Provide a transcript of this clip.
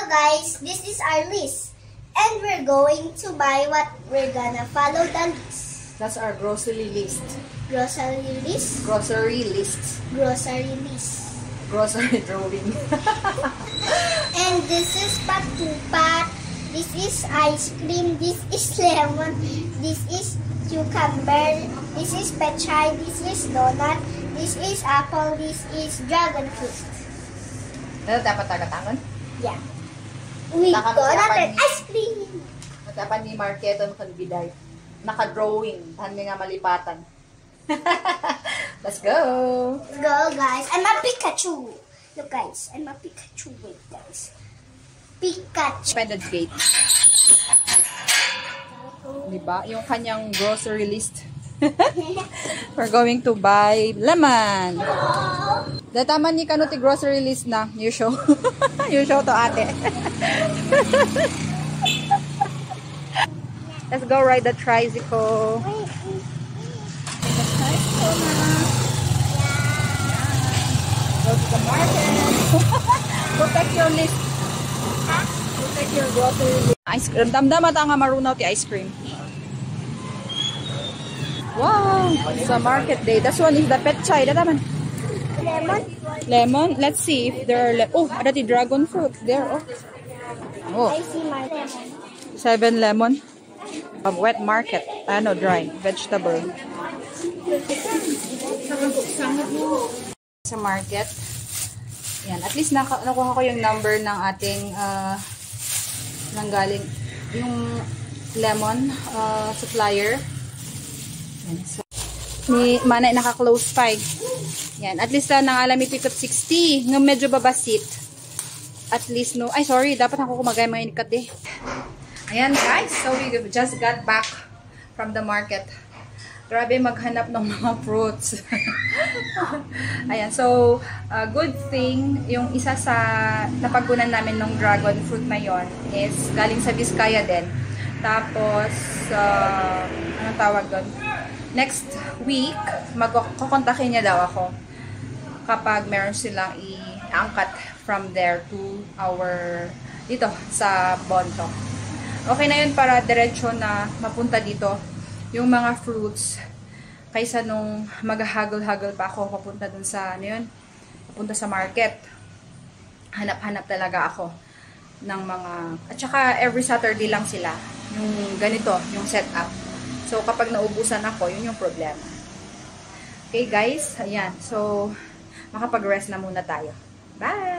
guys, this is our list. And we're going to buy what we're gonna follow the list. That's our grocery list. Grocery list? Grocery list. Grocery list. Grocery drawing. And this is patupat. This is ice cream. This is lemon. This is cucumber. This is pechay. This is donut. This is apple. This is dragon fruit. Ano dapat tagatangan? Yeah. We got ice cream. Dapat ni Marketon kan biday. Naka-drawing. Tahan nga malipatan. Let's go. Let's go, guys. I'm a Pikachu. Look, guys. I'm a Pikachu. Wait, guys. Pikachu. Suspended gate. Diba? Yung kanyang grocery list. We're going to buy lemon. Dataman ni kanuti grocery list na. You show. You show to ate. Let's go ride the tricycle. Go to the market. Go take your list. Go take your grocery list. Ice cream. Damdam ata nga marunaw ti ice cream. Wow! It's a market day. This one is the pechay. Dataman. Lemon. Lemon. Let's see if there are oh, ada ti dragon fruit there. Oh. Oh. I see my lemon. 7 lemon. Wet market. Ano, dry. Vegetable. Sa market. Yan. At least nakuha ko yung number ng ating nanggaling yung lemon supplier. Yan. So, ni manay naka-close pa. Yan. At least nang alam ipikot 60. Ng medyo babasit. At least no. Ay, sorry. Dapat ako kumagay mga inikat eh. Ayan guys, so we just got back from the market. Grabe maghanap ng mga fruits. Ayan, so good thing, yung isa sa napagkunan namin ng dragon fruit na yon is galing sa Vizcaya din. Tapos, anong tawag doon? Next week, magkukontakin niya daw ako kapag meron silang i-angkat from there to our, dito, sa Bonto. Okay na yun para diretso na mapunta dito yung mga fruits kaysa nung maghahagol-hagol pa ako papunta dun sa, ano yun, papunta sa market. Hanap-hanap talaga ako ng mga, at saka every Saturday lang sila yung ganito, yung setup. So kapag naubusan ako, yun yung problema. Okay guys, ayan. So makapag-rest na muna tayo. Bye!